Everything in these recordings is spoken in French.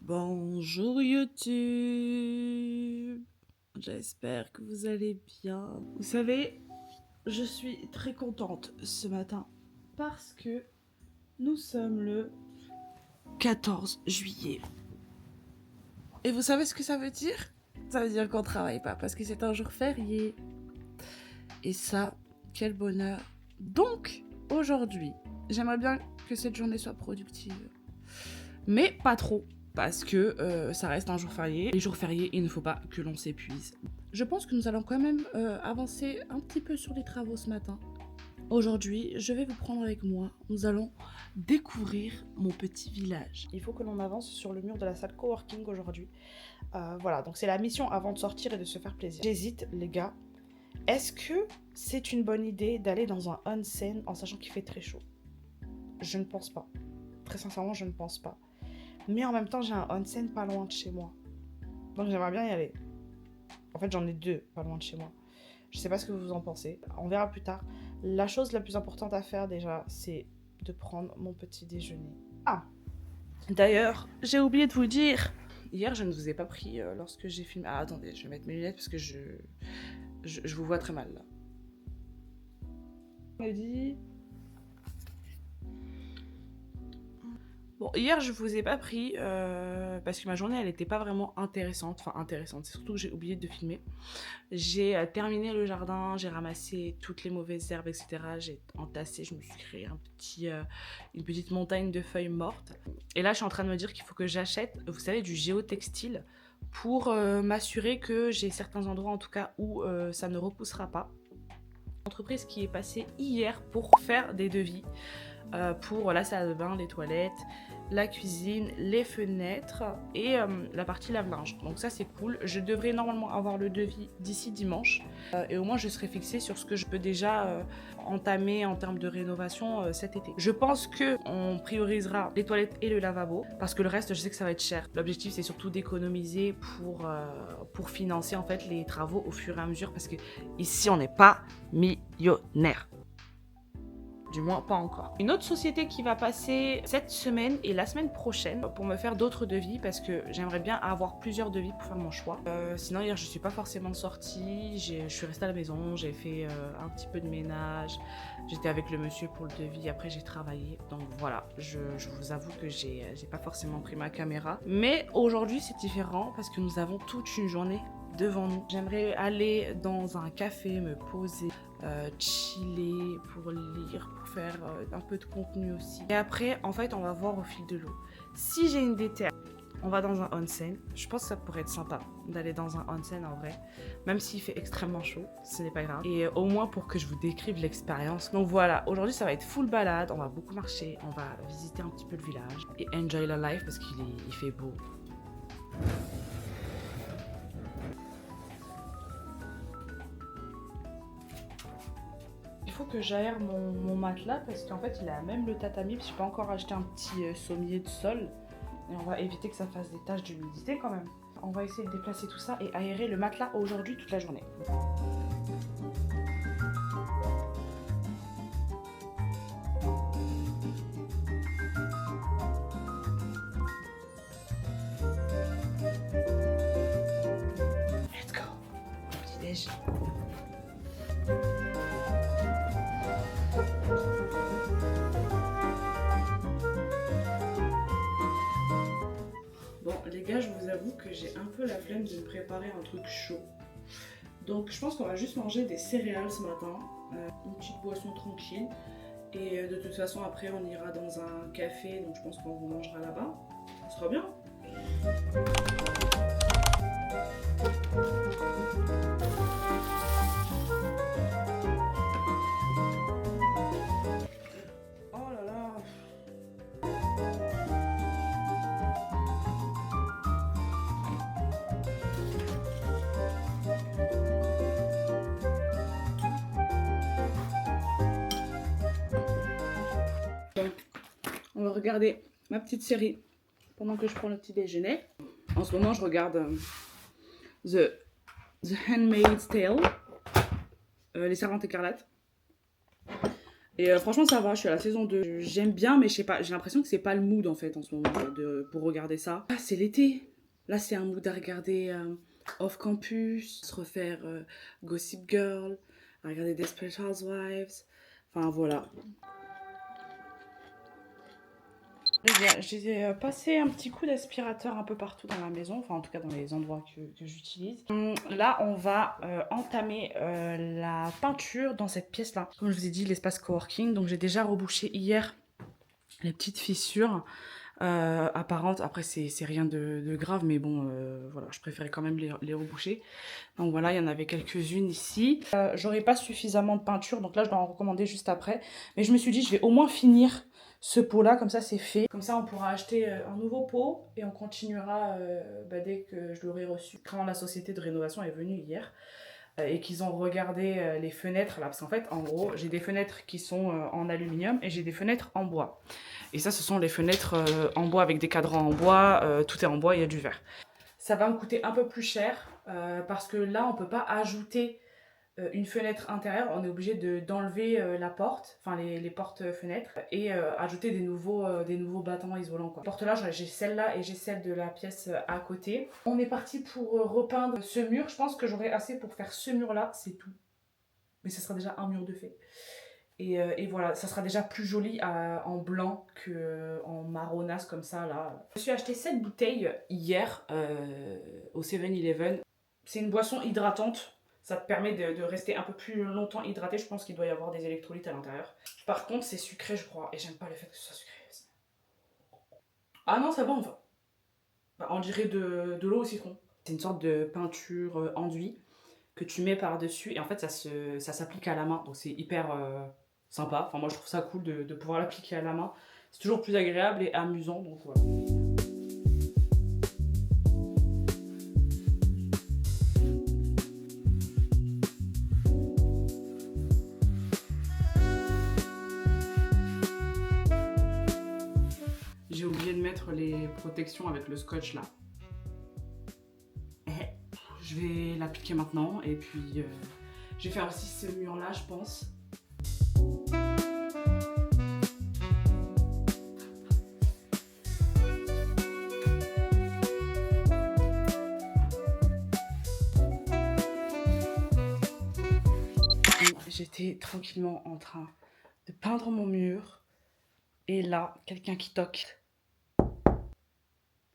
Bonjour YouTube, j'espère que vous allez bien. Vous savez, je suis très contente ce matin parce que nous sommes le 14 juillet. Et vous savez ce que ça veut dire? Ça veut dire qu'on travaille pas parce que c'est un jour férié. Et ça, quel bonheur. Donc, aujourd'hui, j'aimerais bien que cette journée soit productive. Mais pas trop, parce que ça reste un jour férié. Les jours fériés, il ne faut pas que l'on s'épuise. Je pense que nous allons quand même avancer un petit peu sur les travaux ce matin. Aujourd'hui, je vais vous prendre avec moi. Nous allons découvrir mon petit village. Il faut que l'on avance sur le mur de la salle coworking aujourd'hui. Voilà, donc c'est la mission avant de sortir et de se faire plaisir. J'hésite, les gars. Est-ce que c'est une bonne idée d'aller dans un onsen en sachant qu'il fait très chaud? Je ne pense pas. Très sincèrement, je ne pense pas. Mais en même temps, j'ai un onsen pas loin de chez moi. Donc j'aimerais bien y aller. En fait, j'en ai deux pas loin de chez moi. Je sais pas ce que vous en pensez. On verra plus tard. La chose la plus importante à faire déjà, c'est de prendre mon petit déjeuner. Ah, d'ailleurs, j'ai oublié de vous dire. Hier, je ne vous ai pas pris lorsque j'ai filmé. Ah, attendez, je vais mettre mes lunettes parce que je vous vois très mal là. On m'a dit... Bon, hier, je vous ai pas pris parce que ma journée, elle était pas vraiment intéressante. Enfin, intéressante, c'est surtout que j'ai oublié de filmer. J'ai terminé le jardin, j'ai ramassé toutes les mauvaises herbes, etc. J'ai entassé, je me suis créé une petite montagne de feuilles mortes. Et là, je suis en train de me dire qu'il faut que j'achète, vous savez, du géotextile pour m'assurer que j'ai certains endroits, en tout cas, où ça ne repoussera pas. Entreprise qui est passée hier pour faire des devis. Pour la salle de bain, les toilettes, la cuisine, les fenêtres et la partie lave-linge. Donc ça c'est cool. Je devrais normalement avoir le devis d'ici dimanche et au moins je serai fixée sur ce que je peux déjà entamer en termes de rénovation cet été. Je pense qu'on priorisera les toilettes et le lavabo parce que le reste je sais que ça va être cher. L'objectif c'est surtout d'économiser pour financer en fait les travaux au fur et à mesure parce que ici on n'est pas millionnaire. Du moins, pas encore. Une autre société qui va passer cette semaine et la semaine prochaine pour me faire d'autres devis parce que j'aimerais bien avoir plusieurs devis pour faire mon choix. Sinon, hier, je suis pas forcément sortie. Je suis restée à la maison. J'ai fait un petit peu de ménage. J'étais avec le monsieur pour le devis. Après, j'ai travaillé. Donc voilà, je vous avoue que j'ai pas forcément pris ma caméra. Mais aujourd'hui, c'est différent parce que nous avons toute une journée devant nous. J'aimerais aller dans un café, me poser, chiller, pour lire, pour faire un peu de contenu aussi. Et après, en fait, on va voir au fil de l'eau. Si j'ai une déterre, on va dans un onsen. Je pense que ça pourrait être sympa d'aller dans un onsen en vrai. Même s'il fait extrêmement chaud, ce n'est pas grave. Et au moins pour que je vous décrive l'expérience. Donc voilà, aujourd'hui ça va être full balade. On va beaucoup marcher, on va visiter un petit peu le village. Et enjoy la life parce qu'il fait beau. Il faut que j'aère mon matelas parce qu'en fait il a même le tatami. Je n'ai pas encore acheté un petit sommier de sol. Et on va éviter que ça fasse des taches d'humidité quand même. On va essayer de déplacer tout ça et aérer le matelas aujourd'hui toute la journée. Let's go. Petit déj. Bon les gars, je vous avoue que j'ai un peu la flemme de me préparer un truc chaud. Donc je pense qu'on va juste manger des céréales ce matin, une petite boisson tranquille. Et de toute façon après on ira dans un café, donc je pense qu'on vous mangera là-bas. Ça sera bien. Oh là là. On va regarder ma petite série pendant que je prends le petit déjeuner. En ce moment, je regarde The Handmaid's Tale, Les Servantes écarlates. Et franchement, ça va, je suis à la saison 2. J'aime bien, mais je sais pas, j'ai l'impression que c'est pas le mood en fait en ce moment pour regarder ça. Ah, c'est l'été. Là, c'est un mood à regarder Off Campus, se refaire Gossip Girl, à regarder Desperate Housewives. Enfin, voilà. J'ai passé un petit coup d'aspirateur un peu partout dans la maison, enfin en tout cas dans les endroits que j'utilise. Là, on va entamer la peinture dans cette pièce-là. Comme je vous ai dit, l'espace coworking. Donc j'ai déjà rebouché hier les petites fissures apparentes. Après, c'est rien de grave, mais bon, voilà, je préférais quand même les reboucher. Donc voilà, il y en avait quelques-unes ici. J'aurais pas suffisamment de peinture, donc là, je dois en recommander juste après. Mais je me suis dit, je vais au moins finir ce pot-là, comme ça, c'est fait. Comme ça, on pourra acheter un nouveau pot et on continuera dès que je l'aurai reçu. Quand la société de rénovation est venue hier et qu'ils ont regardé les fenêtres, là, parce qu'en fait, en gros, j'ai des fenêtres qui sont en aluminium et j'ai des fenêtres en bois. Et ça, ce sont les fenêtres en bois avec des cadrans en bois, tout est en bois, il y a du verre. Ça va me coûter un peu plus cher parce que là, on ne peut pas ajouter une fenêtre intérieure. On est obligé d'enlever la porte, enfin les portes-fenêtres, et ajouter des nouveaux battants isolants, quoi. Porte-là, j'ai celle-là et j'ai celle de la pièce à côté. On est parti pour repeindre ce mur. Je pense que j'aurai assez pour faire ce mur-là, c'est tout. Mais ce sera déjà un mur de fait. Et voilà, ça sera déjà plus joli en blanc qu'en marronasse comme ça là. Je me suis acheté cette bouteille hier au 7-Eleven. C'est une boisson hydratante. Ça te permet de rester un peu plus longtemps hydraté. Je pense qu'il doit y avoir des électrolytes à l'intérieur. Par contre, c'est sucré, je crois. Et j'aime pas le fait que ce soit sucré. Ah non, ça va, enfin. On dirait de l'eau au citron. C'est une sorte de peinture enduit que tu mets par-dessus. Et en fait, ça s'applique à la main. Donc c'est hyper sympa. Enfin, moi, je trouve ça cool de pouvoir l'appliquer à la main. C'est toujours plus agréable et amusant. Donc voilà. J'ai oublié de mettre les protections avec le scotch là. Je vais l'appliquer maintenant et puis je vais faire aussi ce mur là, je pense. J'étais tranquillement en train de peindre mon mur et là, quelqu'un qui toque.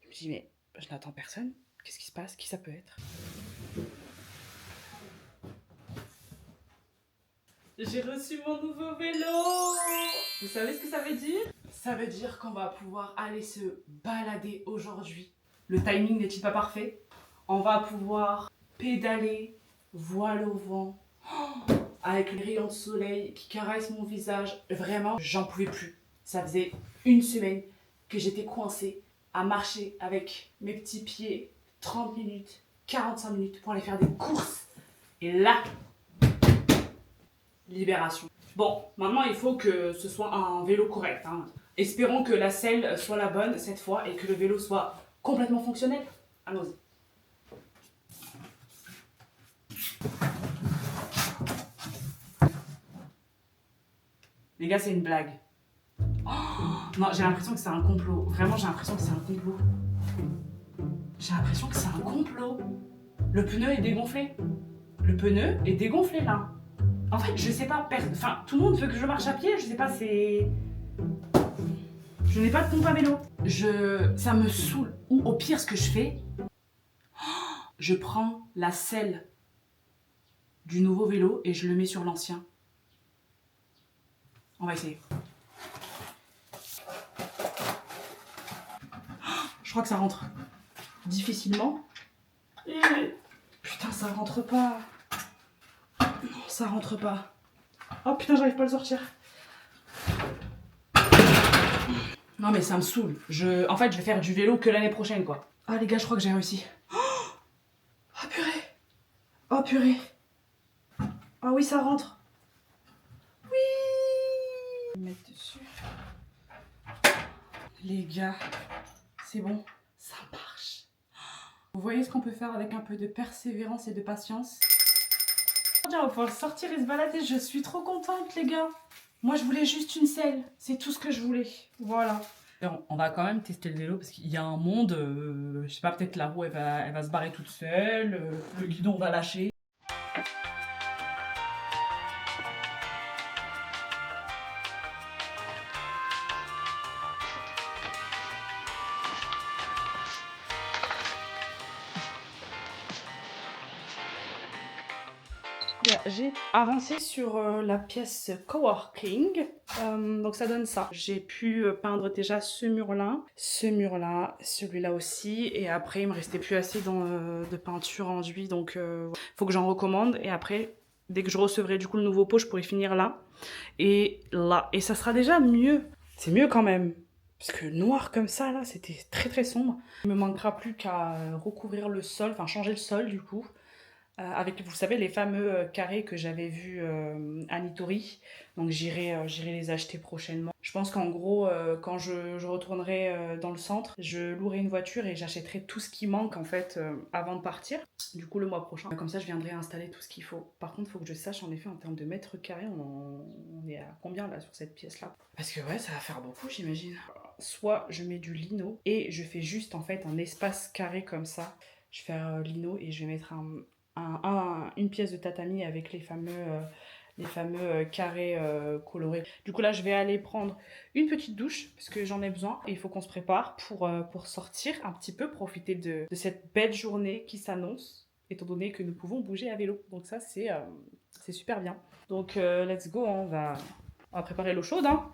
Je me dis mais je n'attends personne. Qu'est-ce qui se passe? Qui ça peut être? J'ai reçu mon nouveau vélo! Vous savez ce que ça veut dire? Ça veut dire qu'on va pouvoir aller se balader aujourd'hui. Le timing n'est-il pas parfait? On va pouvoir pédaler, voile au vent, avec les rayons de soleil qui caressent mon visage. Vraiment, j'en pouvais plus. Ça faisait une semaine que j'étais coincée à marcher avec mes petits pieds 30 minutes, 45 minutes pour aller faire des courses. Et là, libération. Bon, maintenant il faut que ce soit un vélo correct, hein. Espérons que la selle soit la bonne cette fois et que le vélo soit complètement fonctionnel. Allons-y. Les gars, c'est une blague. Oh non, j'ai l'impression que c'est un complot. Vraiment, j'ai l'impression que c'est un complot. J'ai l'impression que c'est un complot. Le pneu est dégonflé. Le pneu est dégonflé là. En fait, je sais pas, enfin, tout le monde veut que je marche à pied, je sais pas, c'est... Je n'ai pas de pompe à vélo. Ça me saoule. Ou au pire, ce que je fais, je prends la selle du nouveau vélo et je le mets sur l'ancien. On va essayer. Je crois que ça rentre difficilement. Putain, ça rentre pas. Non, ça rentre pas. Oh putain, j'arrive pas à le sortir. Non mais ça me saoule. En fait, je vais faire du vélo que l'année prochaine, quoi. Ah les gars, je crois que j'ai réussi. Oh purée. Oh purée. Oh oui, ça rentre. Oui. Mettre dessus. Les gars, c'est bon. Ça marche. Vous voyez ce qu'on peut faire avec un peu de persévérance et de patience? On va pouvoir sortir et se balader. Je suis trop contente, les gars. Moi, je voulais juste une selle. C'est tout ce que je voulais. Voilà. On va quand même tester le vélo parce qu'il y a un monde, je sais pas, peut-être la roue elle va se barrer toute seule, le guidon va lâcher. J'ai avancé sur la pièce coworking, donc ça donne ça. J'ai pu peindre déjà ce mur-là, celui-là aussi, et après il me restait plus assez de peinture enduit, donc faut que j'en recommande, et après dès que je recevrai du coup le nouveau pot, je pourrai finir là, et ça sera déjà mieux. C'est mieux quand même. Parce que noir comme ça, là, c'était très très sombre. Il me manquera plus qu'à recouvrir le sol, enfin changer le sol du coup. Avec, vous savez, les fameux carrés que j'avais vus à Nitori. Donc j'irai les acheter prochainement. Je pense qu'en gros, quand je retournerai dans le centre, je louerai une voiture et j'achèterai tout ce qui manque en fait avant de partir. Du coup, le mois prochain. Comme ça, je viendrai installer tout ce qu'il faut. Par contre, il faut que je sache en effet en termes de mètres carrés, on est à combien là sur cette pièce-là? Parce que ouais, ça va faire beaucoup, j'imagine. Soit je mets du lino et je fais juste en fait un espace carré comme ça. Je vais faire lino et je vais mettre une pièce de tatami avec les fameux carrés colorés. Du coup là je vais aller prendre une petite douche parce que j'en ai besoin et il faut qu'on se prépare pour sortir un petit peu, profiter de cette belle journée qui s'annonce étant donné que nous pouvons bouger à vélo. Donc ça c'est super bien. Donc let's go, hein, on va préparer l'eau chaude. Hein.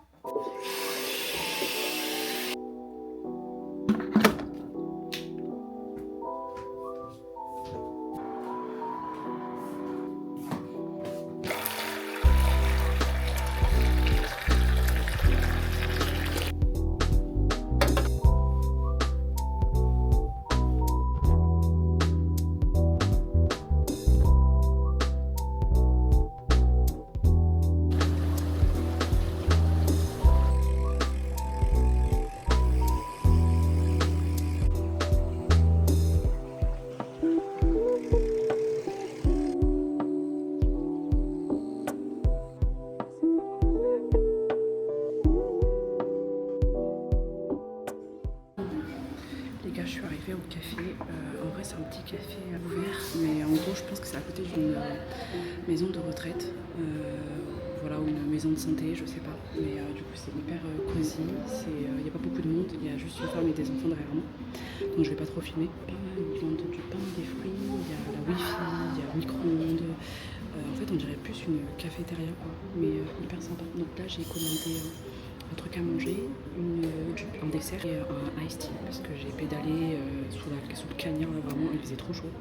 Je suis arrivée au café. En vrai, c'est un petit café ouvert, mais en gros, je pense que c'est à côté d'une maison de retraite, voilà, ou une maison de santé, je sais pas. Mais du coup, c'est hyper cosy. Il n'y a pas beaucoup de monde, il y a juste une femme et des enfants derrière moi, donc je vais pas trop filmer. Ils vendent du pain, des fruits, il y a la wifi, il y a le micro-ondes. En fait, on dirait plus une cafétéria, quoi, mais hyper sympa. Donc là, j'ai commandé un truc à manger, un dessert et un iced tea parce que j'ai pédalé sous le cagnard, là, vraiment il faisait trop chaud,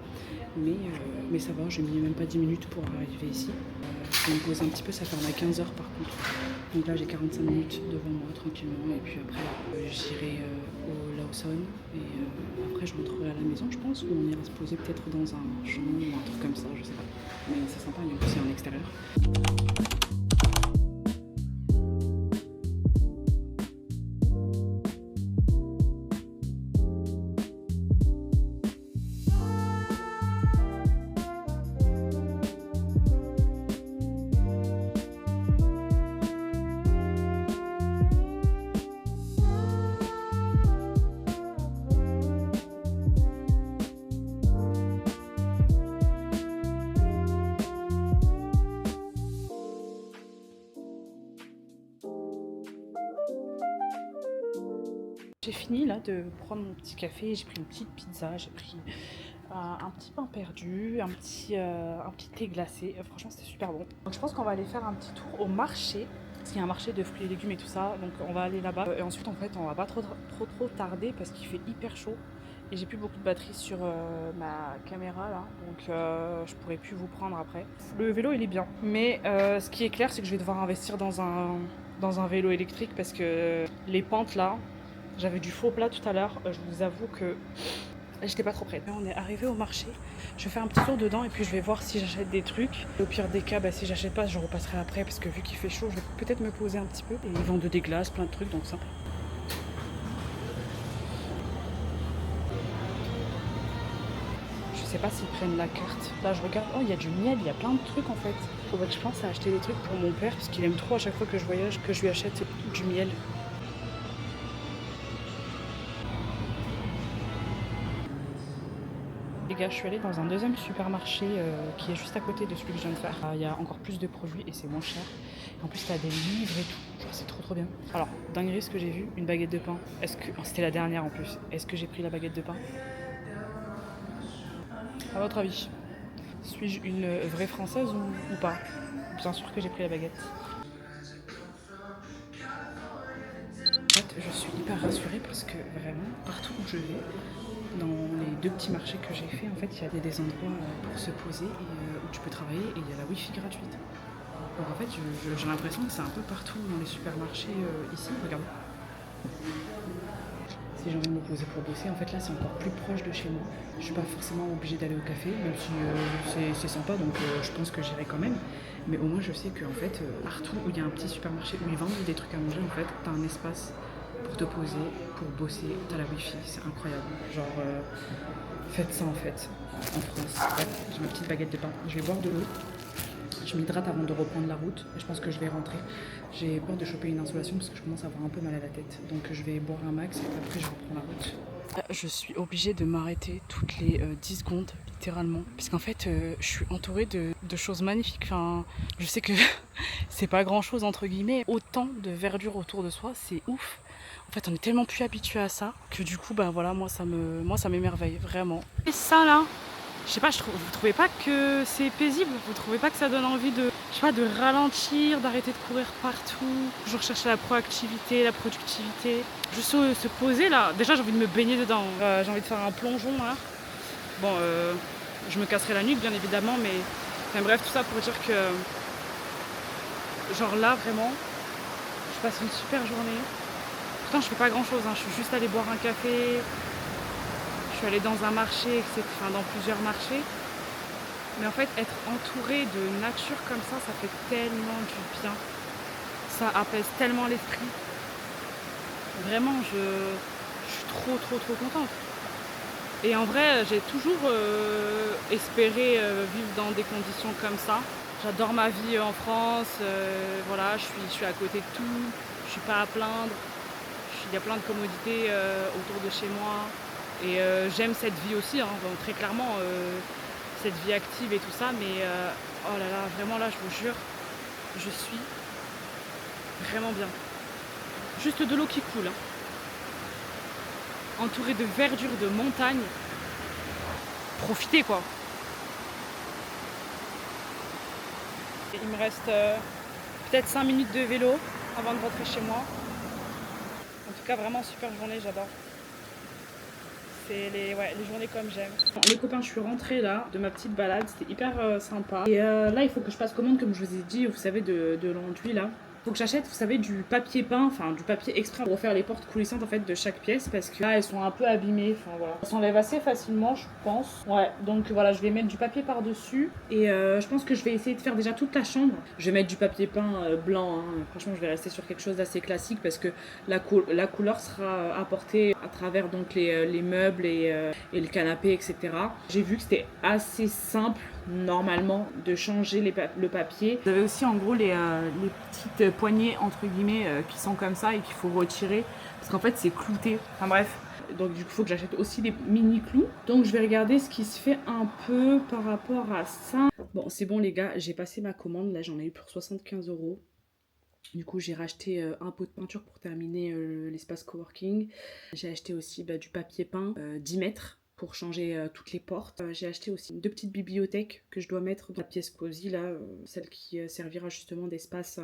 mais ça va, j'ai mis même pas 10 minutes pour arriver ici. Je vais me poser un petit peu, ça ferme à 15h par contre, donc là j'ai 45 minutes devant moi tranquillement et puis après j'irai au Lawson et après je rentrerai à la maison je pense, ou on ira se poser peut-être dans un champ ou un truc comme ça, je sais pas, mais c'est sympa, en plus c'est en extérieur. J'ai fini là de prendre mon petit café, j'ai pris une petite pizza, j'ai pris un petit pain perdu, un petit thé glacé. Franchement c'était super bon. Donc je pense qu'on va aller faire un petit tour au marché, parce qu'il y a un marché de fruits et légumes et tout ça, donc on va aller là-bas. Et ensuite en fait on va pas trop tarder parce qu'il fait hyper chaud. Et j'ai plus beaucoup de batterie sur ma caméra là, donc je pourrais plus vous prendre après. Le vélo il est bien, mais ce qui est clair c'est que je vais devoir investir dans un vélo électrique parce que les pentes là, j'avais du faux plat tout à l'heure, je vous avoue que j'étais pas trop prête. On est arrivé au marché, je vais faire un petit tour dedans et puis je vais voir si j'achète des trucs. Au pire des cas, si j'achète pas, je repasserai après parce que vu qu'il fait chaud, je vais peut-être me poser un petit peu. Et ils vendent des glaces, plein de trucs, donc ça. Je sais pas s'ils prennent la carte. Là je regarde, oh il y a du miel, il y a plein de trucs en fait. Faudrait que je pense à acheter des trucs pour mon père parce qu'il aime trop à chaque fois que je voyage que je lui achète du miel. Les gars, je suis allée dans un deuxième supermarché qui est juste à côté de celui que je viens de faire. Il y a encore plus de produits et c'est moins cher. Et en plus, t'as des livres et tout. Genre, c'est trop bien. Alors, dinguerie, ce que j'ai vu, une baguette de pain. Est-ce que... oh, c'était la dernière en plus. Est-ce que j'ai pris la baguette de pain? À votre avis, suis-je une vraie française ou pas? Bien sûr que j'ai pris la baguette. En fait, je suis hyper rassurée parce que vraiment, partout où je vais, dans les deux petits marchés que j'ai fait, en fait, il y a des endroits pour se poser et où tu peux travailler et il y a la wifi gratuite. Donc en fait, j'ai l'impression que c'est un peu partout dans les supermarchés ici. Regardez. Si j'ai envie de me poser pour bosser, en fait là c'est encore plus proche de chez moi. Je suis pas forcément obligée d'aller au café, même si c'est sympa, donc je pense que j'irai quand même. Mais au moins je sais qu'en fait, partout où il y a un petit supermarché où ils vendent des trucs à manger, en fait, t'as un espace pour te poser, pour bosser, t'as la wifi, c'est incroyable. Genre, faites ça en fait, en France. Bref, j'ai ma petite baguette de pain, je vais boire de l'eau. Je m'hydrate avant de reprendre la route. Je pense que je vais rentrer. J'ai peur de choper une insolation parce que je commence à avoir un peu mal à la tête. Donc je vais boire un max et après je reprends la route. Je suis obligée de m'arrêter toutes les 10 secondes, littéralement. Parce qu'en fait, je suis entourée de choses magnifiques. Enfin, je sais que c'est pas grand chose entre guillemets. Autant de verdure autour de soi, c'est ouf. En fait, on est tellement plus habitué à ça que du coup, ben voilà, moi ça m'émerveille vraiment. Et ça là, je sais pas, vous trouvez pas que c'est paisible? Vous trouvez pas que ça donne envie de, je sais pas, de ralentir, d'arrêter de courir partout, toujours chercher la proactivité, la productivité, juste se poser là. Déjà j'ai envie de me baigner dedans, j'ai envie de faire un plongeon là. Bon, je me casserai la nuque bien évidemment, mais enfin bref, tout ça pour dire que genre là vraiment, je passe une super journée. Pourtant je fais pas grand chose, hein. Je suis juste allée boire un café. Je suis allée dans un marché, enfin dans plusieurs marchés. Mais en fait, être entourée de nature comme ça fait tellement du bien. Ça apaise tellement l'esprit. Vraiment, je suis trop contente. Et en vrai, j'ai toujours espéré vivre dans des conditions comme ça. J'adore ma vie en France. Voilà, je suis à côté de tout. Je suis pas à plaindre. Il y a plein de commodités autour de chez moi. Et j'aime cette vie aussi, hein, donc très clairement, cette vie active et tout ça, mais oh là là, vraiment là, je vous jure, je suis vraiment bien. Juste de l'eau qui coule, hein. Entourée de verdure, de montagnes. Profitez quoi. Et il me reste peut-être 5 minutes de vélo avant de rentrer chez moi. En tout cas, vraiment super journée, j'adore. C'est les journées comme j'aime. Les copains, je suis rentrée là de ma petite balade, c'était hyper sympa. Et là, il faut que je passe commande, comme je vous ai dit, vous savez, de l'enduit là. Faut que j'achète, vous savez, du papier peint, enfin du papier exprès pour refaire les portes coulissantes en fait de chaque pièce parce que là elles sont un peu abîmées, enfin voilà. Elles s'enlèvent assez facilement je pense. Ouais, donc voilà, je vais mettre du papier par-dessus et je pense que je vais essayer de faire déjà toute la chambre. Je vais mettre du papier peint blanc, hein. Franchement je vais rester sur quelque chose d'assez classique parce que la couleur sera apportée à travers donc les meubles et le canapé, etc. J'ai vu que c'était assez simple normalement de changer le papier. Vous avez aussi en gros les petites poignées entre guillemets qui sont comme ça et qu'il faut retirer parce qu'en fait c'est clouté. Enfin bref, donc du coup il faut que j'achète aussi des mini clous. Donc je vais regarder ce qui se fait un peu par rapport à ça. Bon c'est bon les gars, j'ai passé ma commande, là j'en ai eu pour 75 €. Du coup j'ai racheté un pot de peinture pour terminer l'espace coworking. J'ai acheté aussi du papier peint 10 mètres pour changer toutes les portes. J'ai acheté aussi 2 petites bibliothèques que je dois mettre dans la pièce cosy là, celle qui servira justement d'espace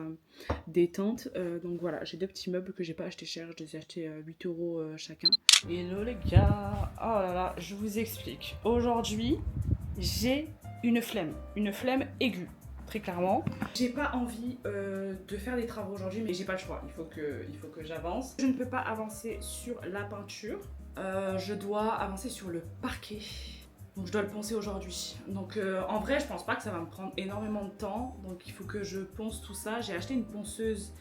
détente. Donc voilà, j'ai 2 petits meubles que j'ai pas acheté cher, je les ai achetés 8 € chacun. Hello les gars, oh là là, je vous explique. Aujourd'hui, j'ai une flemme aiguë. Très clairement. J'ai pas envie de faire des travaux aujourd'hui, mais j'ai pas le choix. Il faut que j'avance. Je ne peux pas avancer sur la peinture. Je dois avancer sur le parquet. Donc je dois le poncer aujourd'hui. Donc en vrai, je pense pas que ça va me prendre énormément de temps. Donc il faut que je ponce tout ça. J'ai acheté une ponceuse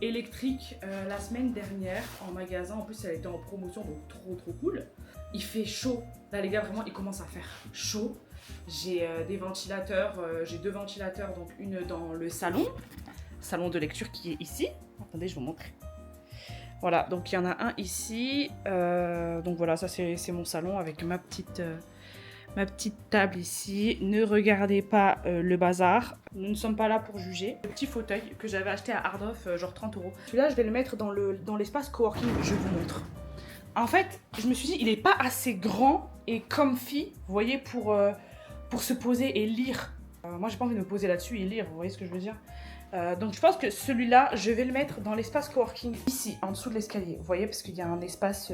électrique la semaine dernière en magasin. En plus, elle était en promotion, donc trop cool. Il fait chaud. Là les gars, vraiment il commence à faire chaud. J'ai des ventilateurs, j'ai 2 ventilateurs, donc une dans le salon de lecture qui est ici. Attendez, je vous montre. Voilà, donc il y en a un ici. Donc voilà, ça c'est mon salon avec ma petite table ici. Ne regardez pas le bazar. Nous ne sommes pas là pour juger. Le petit fauteuil que j'avais acheté à Ardov, genre 30 €. Celui-là, je vais le mettre dans l'espace coworking. Je vous montre. En fait, je me suis dit, il n'est pas assez grand et comfy, vous voyez, pour se poser et lire. Moi, j'ai pas envie de me poser là-dessus et lire, vous voyez ce que je veux dire. Donc je pense que celui-là, je vais le mettre dans l'espace coworking, ici, en dessous de l'escalier. Vous voyez, parce qu'il y a un espace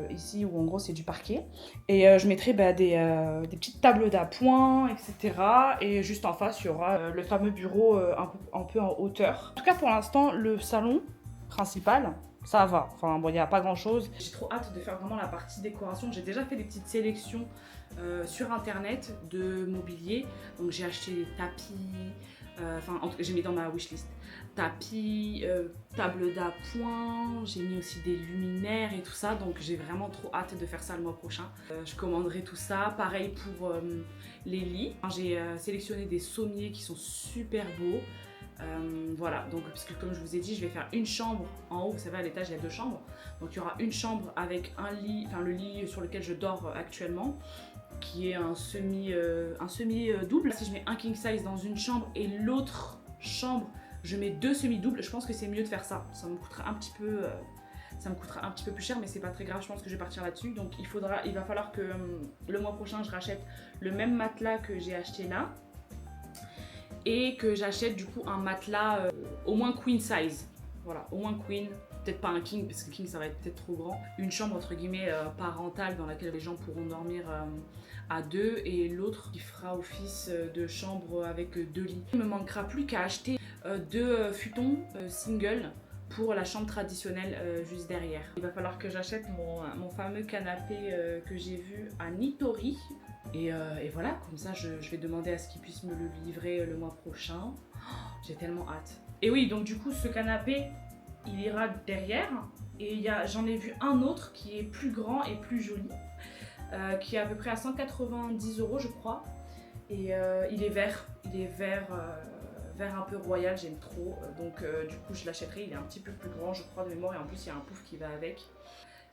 ici où en gros c'est du parquet. Et je mettrai des petites tables d'appoint, etc. Et juste en face, il y aura le fameux bureau un peu en hauteur. En tout cas, pour l'instant, le salon principal, ça va. Enfin bon, il n'y a pas grand-chose. J'ai trop hâte de faire vraiment la partie décoration. J'ai déjà fait des petites sélections sur internet de mobilier. Donc j'ai acheté des tapis. Enfin, j'ai mis dans ma wishlist tapis, table d'appoint, j'ai mis aussi des luminaires et tout ça, donc j'ai vraiment trop hâte de faire ça le mois prochain. Je commanderai tout ça, pareil pour les lits. J'ai sélectionné des sommiers qui sont super beaux. Voilà, donc parce que comme je vous ai dit, je vais faire une chambre en haut, vous savez à l'étage il y a 2 chambres, donc il y aura une chambre avec un lit, enfin le lit sur lequel je dors actuellement, qui est un semi double. Si je mets un king size dans une chambre et l'autre chambre je mets 2 semi doubles, je pense que c'est mieux de faire ça. Ça me coûtera un petit peu plus cher, mais c'est pas très grave, je pense que je vais partir là-dessus. Donc il va falloir que le mois prochain je rachète le même matelas que j'ai acheté là et que j'achète du coup un matelas au moins queen size. Voilà, au moins queen. Peut-être pas un king parce que king ça va être peut-être trop grand. Une chambre entre guillemets parentale dans laquelle les gens pourront dormir à 2 et l'autre qui fera office de chambre avec 2 lits. Il me manquera plus qu'à acheter 2 futons single pour la chambre traditionnelle juste derrière. Il va falloir que j'achète mon fameux canapé que j'ai vu à Nitori. Et voilà, comme ça je vais demander à ce qu'il puisse me le livrer le mois prochain. Oh, j'ai tellement hâte. Et oui, donc du coup ce canapé, il ira derrière. Et j'en ai vu un autre qui est plus grand et plus joli, qui est à peu près à 190 € je crois. Et il est vert, vert un peu royal, j'aime trop. Donc du coup je l'achèterai, il est un petit peu plus grand je crois de mémoire. Et en plus il y a un pouf qui va avec.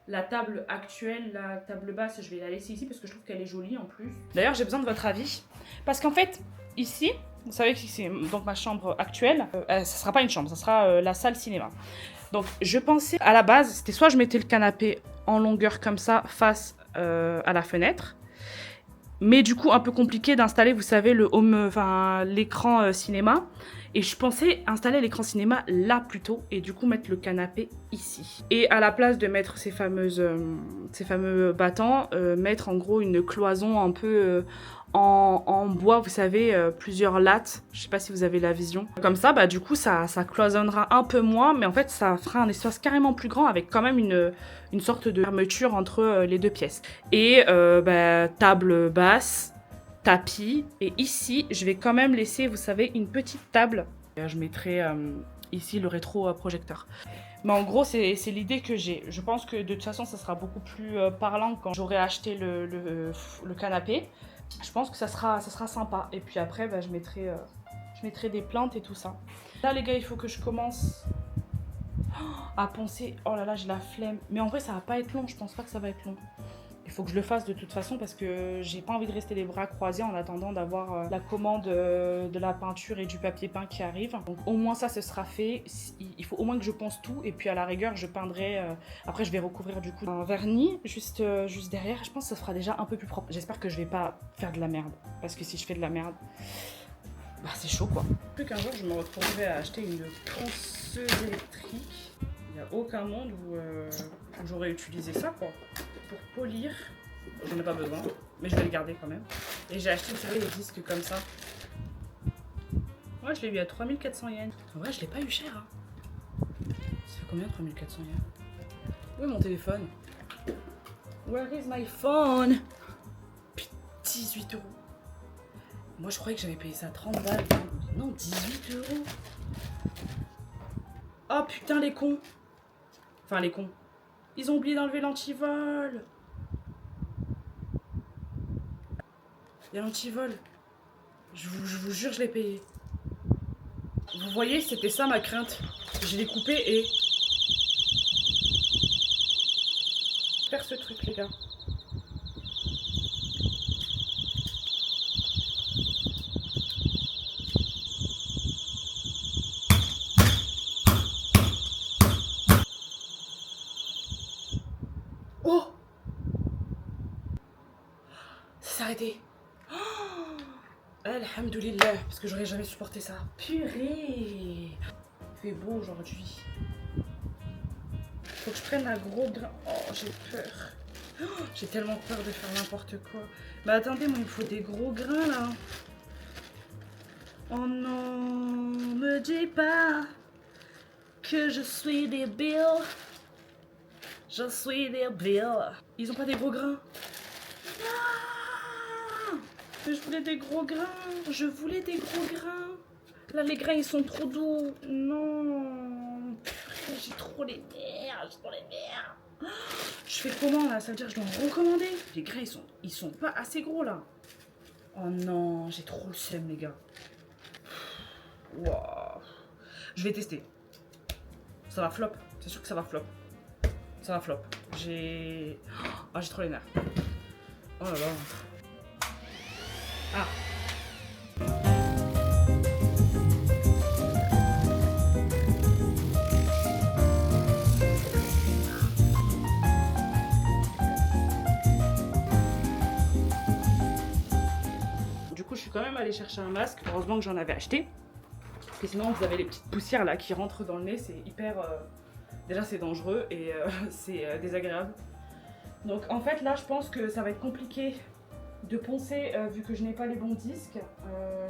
La table actuelle, la table basse, je vais la laisser ici parce que je trouve qu'elle est jolie en plus. D'ailleurs, j'ai besoin de votre avis. Parce qu'en fait, ici, vous savez que c'est donc ma chambre actuelle. Ça sera pas une chambre, ça sera la salle cinéma. Donc, je pensais à la base, c'était soit je mettais le canapé en longueur comme ça, face à la fenêtre. Mais du coup, un peu compliqué d'installer, vous savez, l'écran cinéma. Et je pensais installer l'écran cinéma là plutôt et du coup mettre le canapé ici. Et à la place de mettre ces fameux battants, mettre en gros une cloison un peu en bois, vous savez, plusieurs lattes. Je sais pas si vous avez la vision. Comme ça, bah du coup ça cloisonnera un peu moins, mais en fait ça fera un espace carrément plus grand avec quand même une sorte de fermeture entre les 2 pièces. Et table basse, tapis, et ici je vais quand même laisser, vous savez, une petite table. Je mettrai ici le rétro-projecteur. Mais en gros c'est l'idée que j'ai. Je pense que de toute façon ça sera beaucoup plus parlant quand j'aurai acheté le canapé. Je pense que ça sera sympa. Et puis après je mettrai des plantes et tout ça. Là les gars, il faut que je commence à poncer. Oh là là, j'ai la flemme. Mais en vrai ça va pas être long, je pense pas que ça va être long. Il faut que je le fasse de toute façon parce que j'ai pas envie de rester les bras croisés en attendant d'avoir la commande de la peinture et du papier peint qui arrive. Donc au moins ça, ce sera fait. Il faut au moins que je ponce tout et puis à la rigueur, je peindrai. Après, je vais recouvrir du coup un vernis juste derrière. Je pense que ça sera déjà un peu plus propre. J'espère que je vais pas faire de la merde parce que si je fais de la merde, bah c'est chaud quoi. Plus qu'un jour, je me retrouverai à acheter une ponceuse électrique. Il n'y a aucun monde où j'aurais utilisé ça quoi. Pour polir, j'en ai pas besoin, mais je vais le garder quand même. Et j'ai acheté, vous savez, les disques comme ça. Moi, je l'ai eu à 3400 yens. En vrai, je l'ai pas eu cher. Hein. Ça fait combien 3400 yens? Où est mon téléphone? Where is my phone? 18 €. Moi, je croyais que j'avais payé ça 30 balles. Non, 18 €. Oh putain, les cons. Enfin, les cons. Ils ont oublié d'enlever l'antivol. Il y a l'antivol. Je vous jure, je l'ai payé. Vous voyez, c'était ça ma crainte. Je l'ai coupé et... Faire ce truc, les gars. Oh! Ça s'est arrêté. Oh, alhamdoulilah, parce que j'aurais jamais supporté ça. Purée! Il fait beau aujourd'hui. Faut que je prenne un gros grain. Oh, j'ai peur. Oh, j'ai tellement peur de faire n'importe quoi. Mais attendez, moi, il me faut des gros grains, là. Oh non, me dis pas que je suis débile. Je suis débile. Ils ont pas des gros grains? Non! Mais je voulais des gros grains. Je voulais des gros grains. Là, les grains, ils sont trop doux. Non. Purée, j'ai trop les nerfs. J'ai trop les nerfs. Je fais comment, là? Ça veut dire que je dois recommander? Les grains, ils sont pas assez gros, là. Oh non, j'ai trop le seum, les gars. Wow. Je vais tester. Ça va flop. C'est sûr que ça va flop. Ça va flop. J'ai... Ah, j'ai trop les nerfs. Oh là là. Ah. Du coup, je suis quand même allée chercher un masque. Heureusement que j'en avais acheté. Parce que sinon, vous avez les petites poussières là qui rentrent dans le nez. C'est hyper... Déjà, c'est dangereux et c'est désagréable. Donc, en fait, là, je pense que ça va être compliqué de poncer vu que je n'ai pas les bons disques.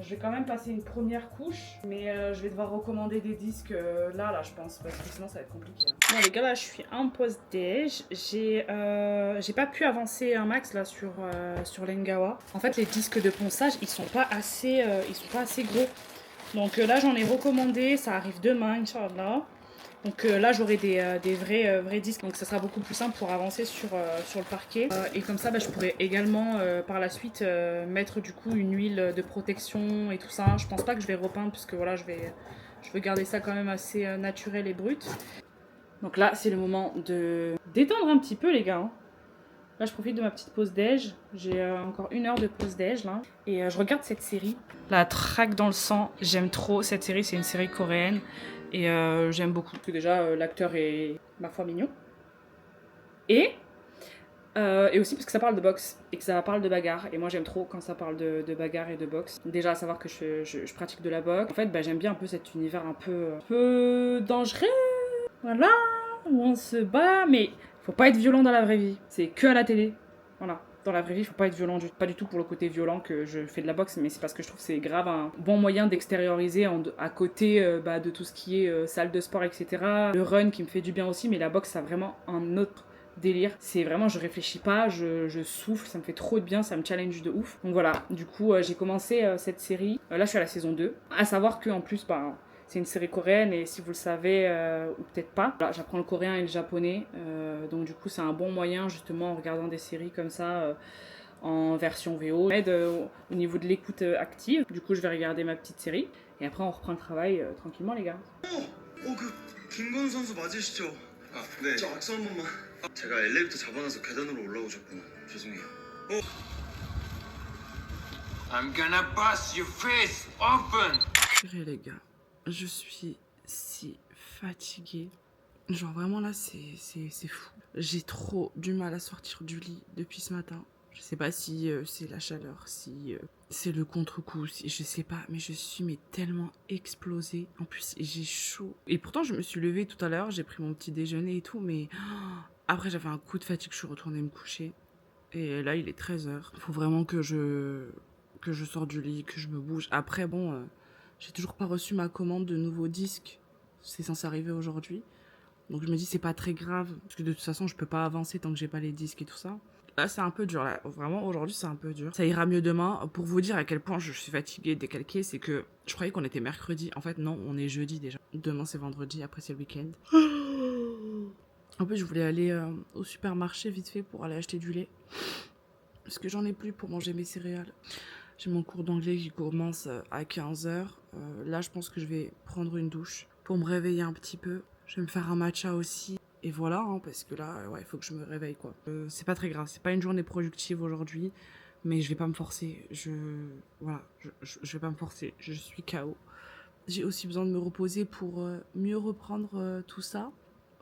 Je vais quand même passer une première couche. Mais je vais devoir recommander des disques là, je pense. Parce que sinon, ça va être compliqué. Hein. Bon, les gars, là, je suis en pause-déj. J'ai pas pu avancer un max là sur l'Engawa. En fait, les disques de ponçage, ils sont pas assez gros. Donc là, j'en ai recommandé. Ça arrive demain, Inch'Allah. Donc là, j'aurai des vrais disques. Donc ça sera beaucoup plus simple pour avancer sur le parquet. Et comme ça, je pourrai également par la suite mettre du coup une huile de protection et tout ça. Je pense pas que je vais repeindre puisque voilà, je veux garder ça quand même assez naturel et brut. Donc là, c'est le moment de détendre un petit peu, les gars. Là, je profite de ma petite pause déj. J'ai encore 1 heure de pause déj là. Et je regarde cette série. La traque dans le sang. J'aime trop cette série. C'est une série coréenne. Et j'aime beaucoup. Parce que déjà, l'acteur est, ma foi, mignon. Et aussi parce que ça parle de boxe. Et que ça parle de bagarre. Et moi, j'aime trop quand ça parle de bagarre et de boxe. Déjà, à savoir que je pratique de la boxe. En fait, j'aime bien un peu cet univers un peu dangereux. Voilà. Où on se bat. Mais faut pas être violent dans la vraie vie. C'est que à la télé. Voilà. Dans la vraie vie, il faut pas être violent. Pas du tout pour le côté violent que je fais de la boxe, mais c'est parce que je trouve que c'est grave un bon moyen d'extérioriser à côté de tout ce qui est salle de sport, etc. Le run qui me fait du bien aussi, mais la boxe, ça a vraiment un autre délire. C'est vraiment, je réfléchis pas, je souffle, ça me fait trop de bien, ça me challenge de ouf. Donc voilà, du coup, j'ai commencé cette série. Là, je suis à la saison 2. À savoir qu'en plus, c'est une série coréenne et si vous le savez ou peut-être pas, voilà, j'apprends le coréen et le japonais. Donc du coup, c'est un bon moyen justement en regardant des séries comme ça en version VO. Ça m'aide au niveau de l'écoute active. Du coup, je vais regarder ma petite série et après on reprend le travail tranquillement, les gars. 김건 선수 맞으시죠? 아, 네. 저 악수 한 번만. 제가 엘리베이터 잡아놔서 계단으로 올라오셨구나. 죄송해요. I'm gonna bust your face open. Les gars, je suis si fatiguée. Genre vraiment là, c'est fou. J'ai trop du mal à sortir du lit depuis ce matin. Je sais pas si c'est la chaleur, si c'est le contre-coup, si, je sais pas, mais je suis tellement explosée. En plus, j'ai chaud. Et pourtant, je me suis levée tout à l'heure, j'ai pris mon petit déjeuner et tout, mais après, j'avais un coup de fatigue, je suis retournée me coucher. Et là, il est 13h. Faut vraiment que je sorte du lit, que je me bouge. Après, bon, j'ai toujours pas reçu ma commande de nouveaux disques. C'est censé arriver aujourd'hui. Donc je me dis c'est pas très grave, parce que de toute façon je peux pas avancer tant que j'ai pas les disques et tout ça. Là c'est un peu dur, là vraiment aujourd'hui c'est un peu dur. Ça ira mieux demain. Pour vous dire à quel point je suis fatiguée, décalquée, c'est que je croyais qu'on était mercredi. En fait non, on est jeudi déjà. Demain c'est vendredi, après c'est le week-end. En plus je voulais aller au supermarché vite fait pour aller acheter du lait. parce que j'en ai plus pour manger mes céréales. J'ai mon cours d'anglais qui commence à 15h. Là, je pense que je vais prendre une douche pour me réveiller un petit peu. Je vais me faire un matcha aussi. Et voilà, hein, parce que là, ouais, il faut que je me réveille, quoi. C'est pas très grave, c'est pas une journée productive aujourd'hui, mais je vais pas me forcer. Voilà, je vais pas me forcer. Je suis KO. J'ai aussi besoin de me reposer pour mieux reprendre tout ça.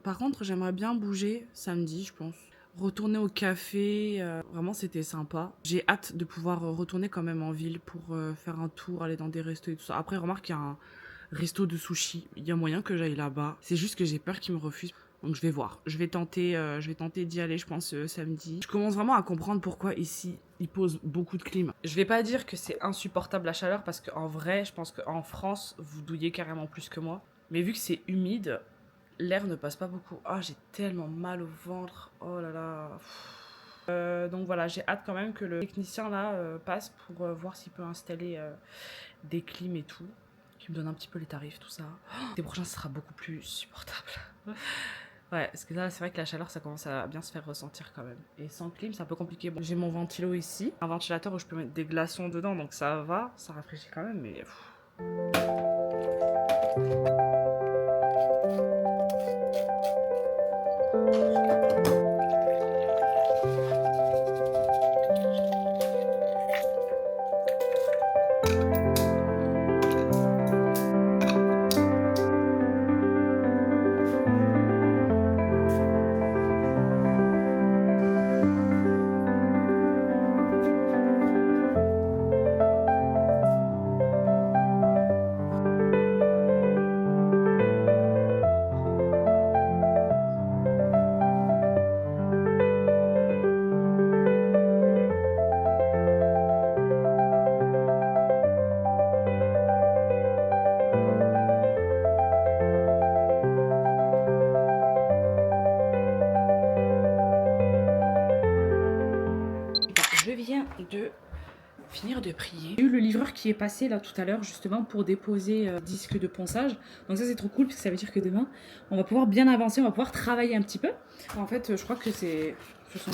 Par contre, j'aimerais bien bouger samedi, je pense. Retourner au café, vraiment c'était sympa. J'ai hâte de pouvoir retourner quand même en ville pour faire un tour, aller dans des restos et tout ça. Après, remarque, il y a un resto de sushi. Il y a moyen que j'aille là-bas. C'est juste que j'ai peur qu'ils me refusent. Donc je vais voir. Je vais tenter d'y aller, je pense, samedi. Je commence vraiment à comprendre pourquoi ici, ils posent beaucoup de clim. Je vais pas dire que c'est insupportable la chaleur, parce qu'en vrai, je pense qu'en France, vous douillez carrément plus que moi. Mais vu que c'est humide, l'air ne passe pas beaucoup. Ah, j'ai tellement mal au ventre. Oh là là. Donc voilà, j'ai hâte quand même que le technicien là passe pour voir s'il peut installer des clims et tout. Qui me donne un petit peu les tarifs, tout ça. Les prochains, ce sera beaucoup plus supportable. Ouais, parce que là, c'est vrai que la chaleur, ça commence à bien se faire ressentir quand même. Et sans clim, c'est un peu compliqué. Bon, j'ai mon ventilo ici. Un ventilateur où je peux mettre des glaçons dedans, donc ça va. Ça rafraîchit quand même, mais... Je viens de finir de prier. J'ai eu le livreur qui est passé là tout à l'heure justement pour déposer disque de ponçage. Donc ça c'est trop cool parce que ça veut dire que demain on va pouvoir bien avancer, on va pouvoir travailler un petit peu. En fait je crois que ce sont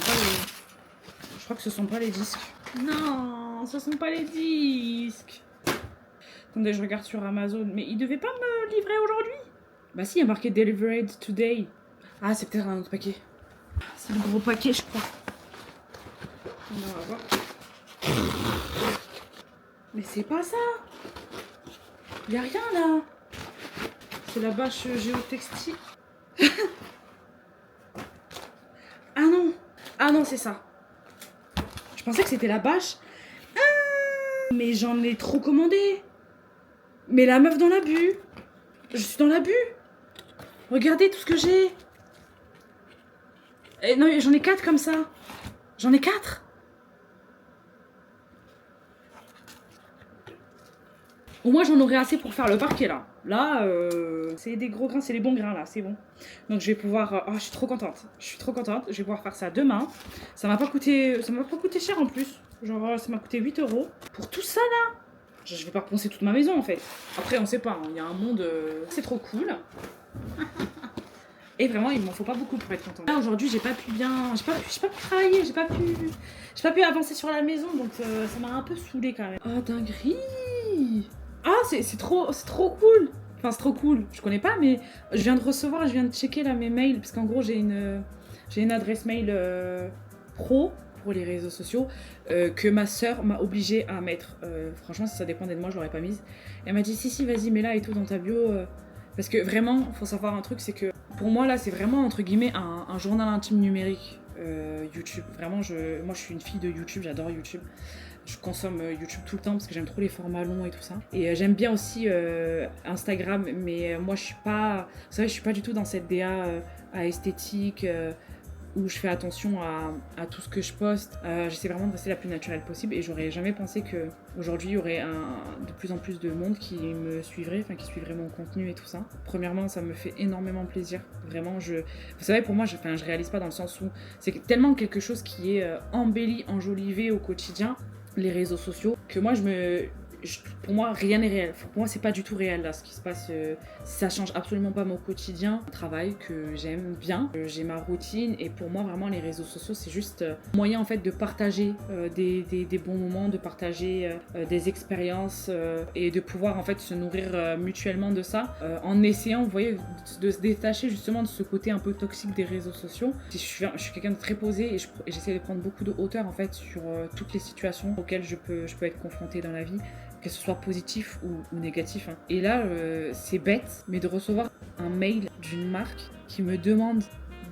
pas les disques. Non, ce sont pas les disques. Attendez, je regarde sur Amazon, mais il devait pas me livrer aujourd'hui. Bah si, il y a marqué delivered today. Ah, c'est peut-être un autre paquet. C'est le gros paquet, je crois. On va voir. Mais c'est pas ça. Y a rien là. C'est la bâche géotextile. Ah non. Ah non, c'est ça. Je pensais que c'était la bâche. Ah, mais j'en ai trop commandé. Mais la meuf dans l'abus. Je suis dans l'abus. Regardez tout ce que j'ai. Non, j'en ai 4 comme ça. J'en ai 4. Au moins j'en aurai assez pour faire le parquet là. Là, c'est des gros grains, c'est les bons grains là, c'est bon. Donc je vais pouvoir... Oh, je suis trop contente. Je suis trop contente. Je vais pouvoir faire ça demain. Ça m'a pas coûté cher en plus. Genre, ça m'a coûté 8 €. Pour tout ça là. Je vais pas poncer toute ma maison en fait. Après, on sait pas. Il y a un monde... C'est trop cool. Et vraiment, il m'en faut pas beaucoup pour être contente. Là, aujourd'hui, j'ai pas pu travailler. J'ai pas pu avancer sur la maison. Donc ça m'a un peu saoulée quand même. Oh, dinguerie. Ah, c'est trop cool. Enfin, c'est trop cool. Je connais pas, mais je viens de recevoir, je viens de checker là mes mails. Parce qu'en gros, j'ai une adresse mail pro pour les réseaux sociaux que ma soeur m'a obligée à mettre. Franchement, si ça dépendait de moi, je l'aurais pas mise. Elle m'a dit si, vas-y, mets-la et tout dans ta bio. Parce que vraiment, faut savoir un truc, c'est que pour moi, là, c'est vraiment entre guillemets un journal intime numérique. YouTube. Vraiment, moi, je suis une fille de YouTube, j'adore YouTube. Je consomme YouTube tout le temps parce que j'aime trop les formats longs et tout ça. Et j'aime bien aussi Instagram, mais moi je suis pas... Vous savez, je suis pas du tout dans cette DA à esthétique où je fais attention à tout ce que je poste. J'essaie vraiment de rester la plus naturelle possible et j'aurais jamais pensé qu'aujourd'hui il y aurait de plus en plus de monde qui me suivrait, enfin qui suivrait mon contenu et tout ça. Premièrement, ça me fait énormément plaisir. Vraiment, vous savez, pour moi, je réalise pas dans le sens où c'est tellement quelque chose qui est embelli, enjolivé au quotidien, les réseaux sociaux, que moi je pour moi, rien n'est réel. Pour moi, c'est pas du tout réel là, ce qui se passe. Ça change absolument pas mon quotidien. Un travail que j'aime bien. J'ai ma routine et pour moi, vraiment, les réseaux sociaux, c'est juste un moyen en fait de partager des bons moments, de partager des expériences et de pouvoir en fait se nourrir mutuellement de ça en essayant, vous voyez, de se détacher justement de ce côté un peu toxique des réseaux sociaux. Je suis quelqu'un de très posé et j'essaie de prendre beaucoup de hauteur en fait sur toutes les situations auxquelles je peux être confrontée dans la vie, que ce soit positif ou négatif. Hein. Et là, c'est bête, mais de recevoir un mail d'une marque qui me demande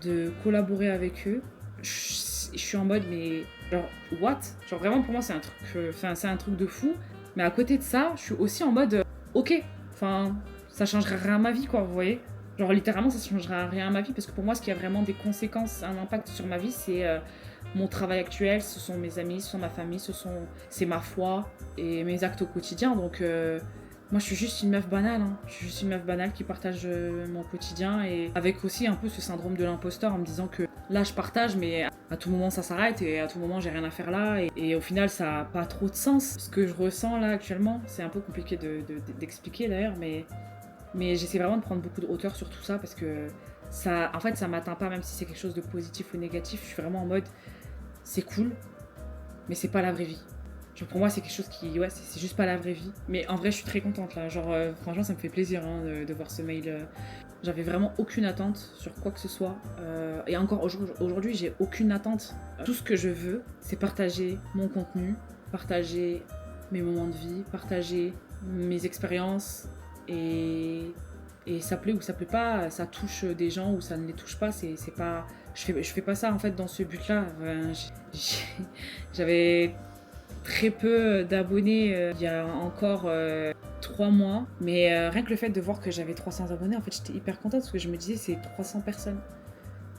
de collaborer avec eux, je suis en mode, mais genre, what? Genre vraiment pour moi c'est un truc, c'est un truc de fou. Mais à côté de ça, je suis aussi en mode, ok, enfin, ça changera rien à ma vie quoi, vous voyez? Genre littéralement ça changera rien à ma vie parce que pour moi ce qui a vraiment des conséquences, un impact sur ma vie, c'est mon travail actuel, ce sont mes amis, ce sont ma famille, c'est ma foi et mes actes au quotidien. Donc moi je suis juste une meuf banale, hein. Je suis juste une meuf banale qui partage mon quotidien et avec aussi un peu ce syndrome de l'imposteur en me disant que là je partage mais à tout moment ça s'arrête et à tout moment j'ai rien à faire là et au final ça a pas trop de sens. Ce que je ressens là actuellement, c'est un peu compliqué d'expliquer d'ailleurs mais j'essaie vraiment de prendre beaucoup de hauteur sur tout ça parce que ça, en fait, ça m'atteint pas, même si c'est quelque chose de positif ou négatif. Je suis vraiment en mode, c'est cool, mais c'est pas la vraie vie. Genre pour moi, c'est quelque chose qui, ouais, c'est juste pas la vraie vie. Mais en vrai, je suis très contente là. Genre, franchement, ça me fait plaisir hein, de voir ce mail. J'avais vraiment aucune attente sur quoi que ce soit. Et encore aujourd'hui, j'ai aucune attente. Tout ce que je veux, c'est partager mon contenu, partager mes moments de vie, partager mes expériences. Et ça plaît ou ça plaît pas, ça touche des gens ou ça ne les touche pas, c'est pas... Je fais pas ça en fait dans ce but-là. J'avais très peu d'abonnés il y a encore 3 mois, mais rien que le fait de voir que j'avais 300 abonnés, en fait j'étais hyper contente parce que je me disais c'est 300 personnes.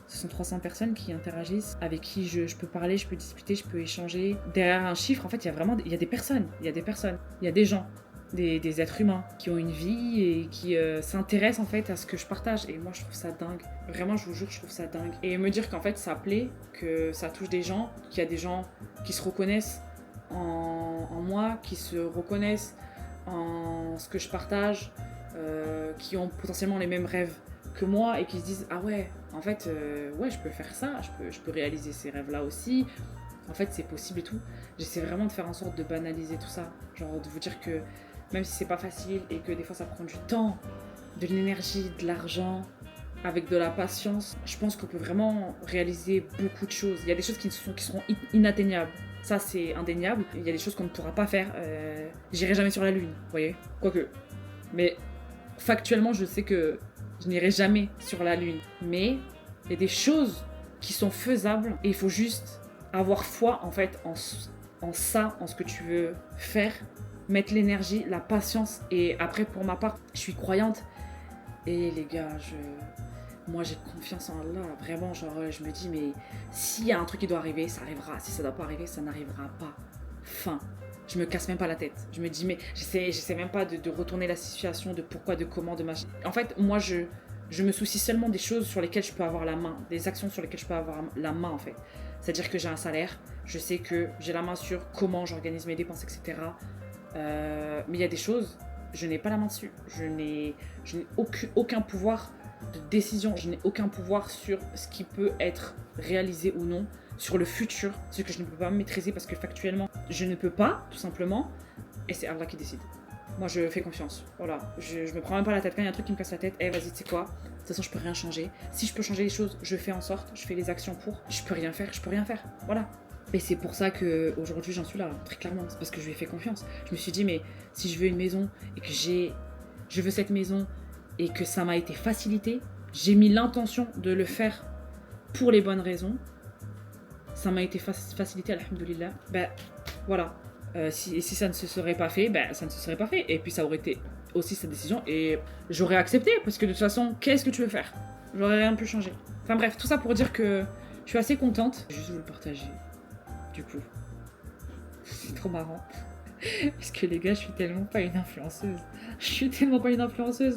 Ce sont 300 personnes qui interagissent, avec qui je peux parler, je peux discuter, je peux échanger. Derrière un chiffre, en fait, il y a des personnes, il y a des gens. Des êtres humains qui ont une vie et qui s'intéressent en fait à ce que je partage et moi je trouve ça dingue, vraiment je vous jure je trouve ça dingue et me dire qu'en fait ça plaît, que ça touche des gens, qu'il y a des gens qui se reconnaissent en moi, qui se reconnaissent en ce que je partage, qui ont potentiellement les mêmes rêves que moi et qui se disent ah ouais en fait ouais je peux faire ça, je peux réaliser ces rêves là aussi, en fait c'est possible et tout. J'essaie vraiment de faire en sorte de banaliser tout ça, genre de vous dire que même si c'est pas facile et que des fois ça prend du temps, de l'énergie, de l'argent, avec de la patience, je pense qu'on peut vraiment réaliser beaucoup de choses. Il y a des choses qui seront inatteignables. Ça, c'est indéniable. Il y a des choses qu'on ne pourra pas faire. J'irai jamais sur la Lune, vous voyez. Quoique. Mais factuellement, je sais que je n'irai jamais sur la Lune. Mais il y a des choses qui sont faisables et il faut juste avoir foi en fait en ça, en ce que tu veux faire. Mettre l'énergie, la patience et après pour ma part, je suis croyante et les gars, moi j'ai confiance en Allah, vraiment genre je me dis mais s'il y a un truc qui doit arriver, ça arrivera, si ça doit pas arriver, ça n'arrivera pas. Fin. Je me casse même pas la tête. Je me dis mais j'essaie même pas de retourner la situation, de pourquoi, de comment, de machin. En fait, moi je me soucie seulement des choses sur lesquelles je peux avoir la main, des actions sur lesquelles je peux avoir la main en fait. C'est-à-dire que j'ai un salaire, je sais que j'ai la main sur comment j'organise mes dépenses, etc. Mais il y a des choses, je n'ai pas la main dessus. Je n'ai aucun pouvoir de décision. Je n'ai aucun pouvoir sur ce qui peut être réalisé ou non, sur le futur, ce que je ne peux pas maîtriser parce que factuellement, je ne peux pas, tout simplement. Et c'est Allah qui décide. Moi, je fais confiance. Voilà, je me prends même pas la tête. Quand il y a un truc qui me casse la tête, vas-y, tu sais quoi ? De toute façon, je peux rien changer. Si je peux changer les choses, je fais en sorte, je fais les actions pour. Je peux rien faire. Voilà. Et c'est pour ça qu'aujourd'hui j'en suis là, très clairement. C'est parce que je lui ai fait confiance. Je me suis dit, mais si je veux une maison et que je veux cette maison et que ça m'a été facilité, j'ai mis l'intention de le faire pour les bonnes raisons. Ça m'a été facilité, alhamdoulilah. Ben voilà. Si ça ne se serait pas fait, ben ça ne se serait pas fait. Et puis ça aurait été aussi sa décision et j'aurais accepté parce que de toute façon, qu'est-ce que tu veux faire ? J'aurais rien pu changer. Enfin bref, tout ça pour dire que je suis assez contente. Juste vous le partager. Du coup, c'est trop marrant. Parce que les gars, je suis tellement pas une influenceuse.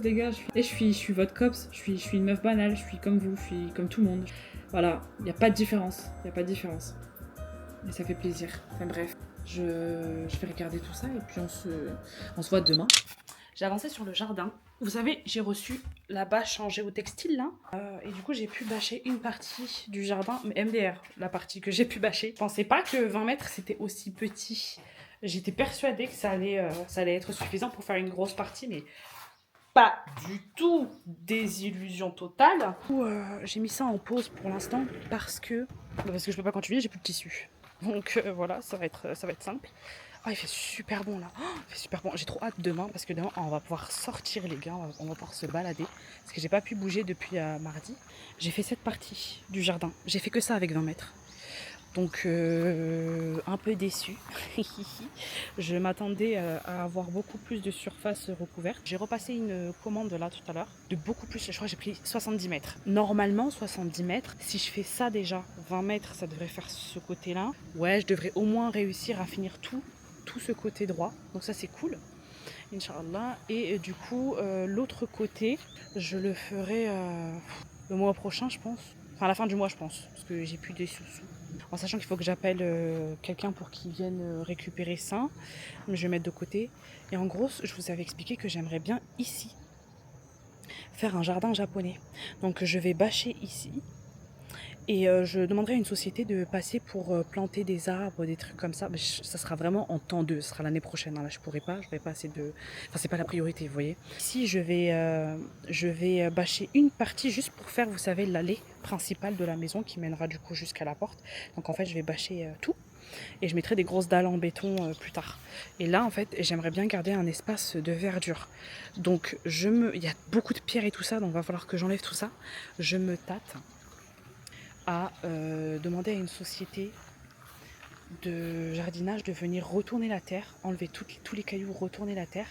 Les gars. Je suis votre cops. Je suis une meuf banale. Je suis comme vous. Je suis comme tout le monde. Voilà, il n'y a pas de différence. Mais ça fait plaisir. Enfin bref, je vais regarder tout ça et puis on se voit demain. J'ai avancé sur le jardin. Vous savez, j'ai reçu la bâche en géotextile là. Et du coup, j'ai pu bâcher une partie du jardin. Mais MDR, la partie que j'ai pu bâcher. Je pensais pas que 20 mètres c'était aussi petit. J'étais persuadée que ça allait être suffisant pour faire une grosse partie, mais pas du tout. Désillusion totale. Du coup, j'ai mis ça en pause pour l'instant parce que je peux pas continuer, j'ai plus de tissu. Donc voilà, ça va être simple. Oh, il fait super bon là. Oh, il fait super bon. J'ai trop hâte demain parce que demain on va pouvoir sortir les gars, on va pouvoir se balader. Parce que j'ai pas pu bouger depuis mardi. J'ai fait cette partie du jardin. J'ai fait que ça avec 20 mètres. Donc un peu déçue. Je m'attendais à avoir beaucoup plus de surface recouverte. J'ai repassé une commande là tout à l'heure de beaucoup plus. Je crois que j'ai pris 70 mètres. Normalement 70 mètres. Si je fais ça déjà, 20 mètres, ça devrait faire ce côté-là. Ouais, je devrais au moins réussir à finir tout ce côté droit. Donc ça c'est cool. Inch'Allah. Et du coup, l'autre côté, je le ferai le mois prochain, je pense. Enfin, à la fin du mois, je pense. Parce que j'ai plus des sous-sous. En sachant qu'il faut que j'appelle quelqu'un pour qu'il vienne récupérer ça. Je vais mettre de côté. Et en gros, je vous avais expliqué que j'aimerais bien ici faire un jardin japonais. Donc je vais bâcher ici. Et je demanderai à une société de passer pour planter des arbres, des trucs comme ça. Mais ça sera vraiment en temps 2, ce sera l'année prochaine. Hein. Là, je pourrai pas, j'aurai pas assez de... Enfin, c'est pas la priorité, vous voyez. Ici, je vais bâcher une partie juste pour faire, vous savez, l'allée principale de la maison qui mènera du coup jusqu'à la porte. Donc en fait, je vais bâcher tout. Et je mettrai des grosses dalles en béton plus tard. Et là, en fait, j'aimerais bien garder un espace de verdure. Donc, il y a beaucoup de pierres et tout ça, donc il va falloir que j'enlève tout ça. Je me tâte à demander à une société de jardinage de venir retourner la terre, enlever tous les cailloux, retourner la terre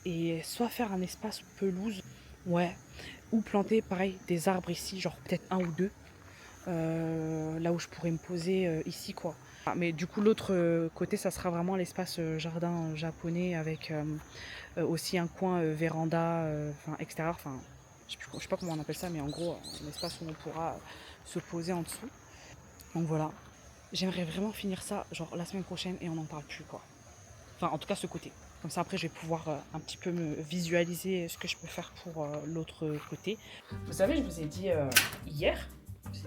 et soit faire un espace pelouse, ouais, ou planter pareil des arbres ici, genre peut-être un ou deux, là où je pourrais me poser ici quoi. Ah, mais du coup l'autre côté ça sera vraiment l'espace jardin japonais avec aussi un coin véranda, enfin extérieur, enfin je sais pas comment on appelle ça, mais en gros un espace où on pourra se poser en dessous. Donc voilà, j'aimerais vraiment finir ça genre la semaine prochaine et on n'en parle plus quoi. Enfin en tout cas ce côté. Comme ça après je vais pouvoir un petit peu me visualiser ce que je peux faire pour l'autre côté. Vous savez, je vous ai dit hier,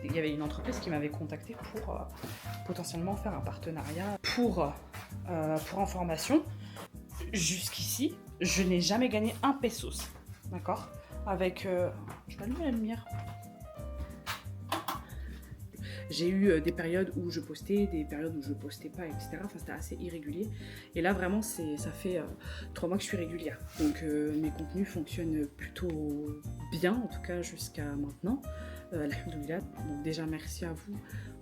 il y avait une entreprise qui m'avait contacté pour potentiellement faire un partenariat pour information. Jusqu'ici, je n'ai jamais gagné un pesos, d'accord. Avec... je vais allumer la lumière. J'ai eu des périodes où je postais, des périodes où je postais pas, etc. Enfin, c'était assez irrégulier. Et là, vraiment, ça fait 3 mois que je suis régulière. Donc, mes contenus fonctionnent plutôt bien, en tout cas jusqu'à maintenant. Alhamdoulilah. Donc, déjà, merci à vous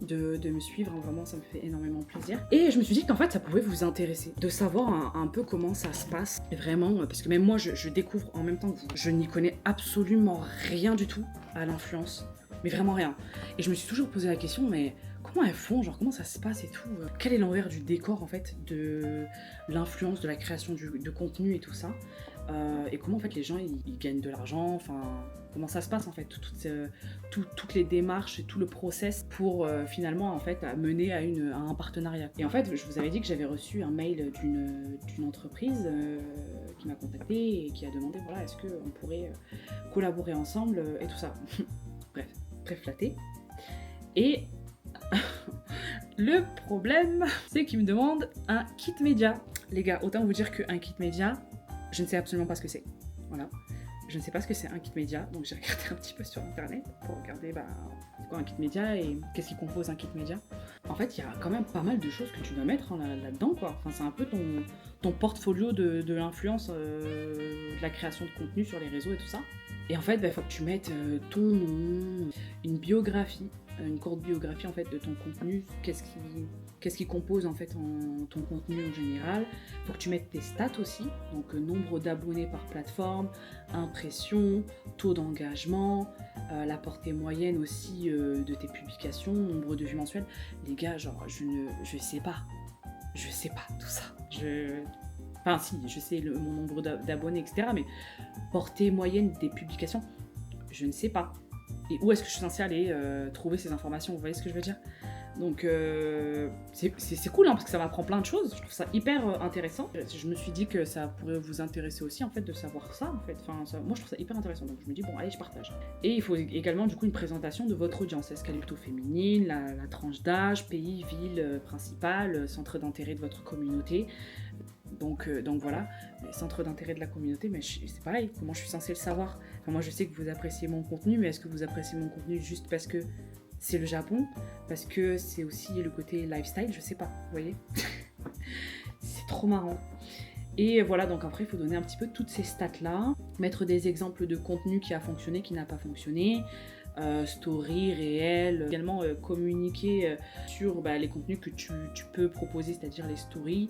de me suivre. Hein, vraiment, ça me fait énormément plaisir. Et je me suis dit qu'en fait, ça pouvait vous intéresser. De savoir un peu comment ça se passe. Vraiment, parce que même moi, je découvre en même temps que vous. Je n'y connais absolument rien du tout à l'influence. Mais vraiment rien. Et je me suis toujours posé la question, mais comment elles font, genre comment ça se passe et tout. Quel est l'envers du décor en fait de l'influence, de la création de contenu et tout ça. Et comment en fait les gens ils gagnent de l'argent, enfin comment ça se passe en fait, toutes les démarches et tout le process pour finalement en fait mener à un partenariat. Et en fait je vous avais dit que j'avais reçu un mail d'une entreprise qui m'a contacté et qui a demandé voilà est-ce qu'on pourrait collaborer ensemble et tout ça. Bref, très flatté. Et le problème, c'est qu'il me demande un kit média. Les gars, autant vous dire qu'un kit média, je ne sais absolument pas ce que c'est. Voilà. Je ne sais pas ce que c'est un kit média, donc j'ai regardé un petit peu sur internet pour regarder c'est quoi un kit média et qu'est-ce qui compose un kit média. En fait, il y a quand même pas mal de choses que tu dois mettre là-dedans, quoi. Enfin, c'est un peu ton portfolio de l'influence, de la création de contenu sur les réseaux et tout ça. Et en fait, il faut que tu mettes ton nom, une biographie, une courte biographie en fait de ton contenu, qu'est-ce qui compose en fait ton contenu en général. Il faut que tu mettes tes stats aussi, donc nombre d'abonnés par plateforme, impressions, taux d'engagement, la portée moyenne aussi de tes publications, nombre de vues mensuelles. Les gars, genre je sais pas tout ça. Enfin si, je sais mon nombre d'abonnés, etc. Mais portée moyenne des publications, je ne sais pas. Et où est-ce que je suis censée aller trouver ces informations, vous voyez ce que je veux dire? Donc c'est cool hein, parce que ça m'apprend plein de choses. Je trouve ça hyper intéressant. Je me suis dit que ça pourrait vous intéresser aussi en fait de savoir ça en fait. Enfin, moi je trouve ça hyper intéressant. Donc je me dis bon allez je partage. Et il faut également du coup une présentation de votre audience. Est-ce qu'elle est plutôt féminine, la tranche d'âge, pays, ville principale, centre d'intérêt de votre communauté. Donc voilà, centre d'intérêt de la communauté, mais c'est pareil, comment je suis censée le savoir? Enfin, moi je sais que vous appréciez mon contenu, mais est-ce que vous appréciez mon contenu juste parce que c'est le Japon? Parce que c'est aussi le côté lifestyle, je sais pas, vous voyez. C'est trop marrant. Et voilà, donc après il faut donner un petit peu toutes ces stats-là, mettre des exemples de contenu qui a fonctionné, qui n'a pas fonctionné, story, réel, également communiquer sur les contenus que tu peux proposer, c'est-à-dire les stories,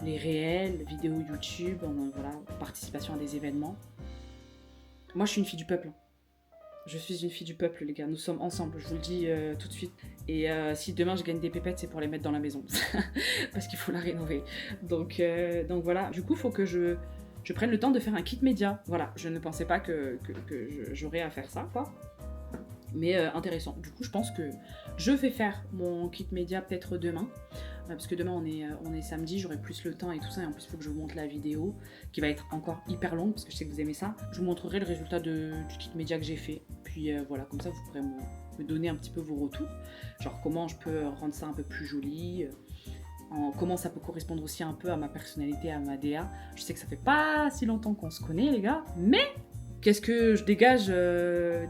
les réels, vidéos YouTube, voilà, participation à des événements. Moi, je suis une fille du peuple. Je suis une fille du peuple, les gars. Nous sommes ensemble, je vous le dis tout de suite. Et si demain je gagne des pépettes, c'est pour les mettre dans la maison. Parce qu'il faut la rénover. Donc voilà. Du coup, il faut que je prenne le temps de faire un kit média. Voilà, je ne pensais pas que j'aurais à faire ça, quoi. Mais intéressant. Du coup, je pense que je vais faire mon kit média peut-être demain. Parce que demain on est samedi, j'aurai plus le temps et tout ça, et en plus il faut que je vous montre la vidéo qui va être encore hyper longue parce que je sais que vous aimez ça. Je vous montrerai le résultat du kit média que j'ai fait, puis voilà, comme ça vous pourrez me donner un petit peu vos retours, genre comment je peux rendre ça un peu plus joli, comment ça peut correspondre aussi un peu à ma personnalité, à ma DA. Je sais que ça fait pas si longtemps qu'on se connaît les gars, mais qu'est-ce que je dégage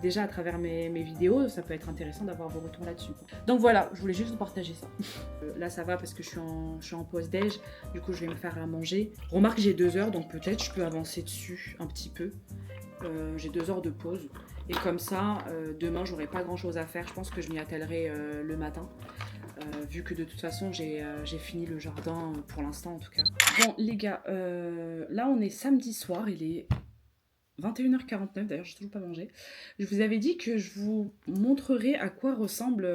déjà à travers mes vidéos, ça peut être intéressant d'avoir vos retours là-dessus. Donc voilà, je voulais juste vous partager ça. Là ça va parce que je suis en pause déj, du coup je vais me faire à manger. Remarque j'ai 2 heures, donc peut-être je peux avancer dessus un petit peu. J'ai 2 heures de pause. Et comme ça, demain j'aurai pas grand chose à faire, je pense que je m'y attellerai le matin. Vu que de toute façon j'ai fini le jardin pour l'instant en tout cas. Bon les gars, là on est samedi soir, il est 21h49, d'ailleurs j'ai toujours pas mangé. Je vous avais dit que je vous montrerai à quoi ressemble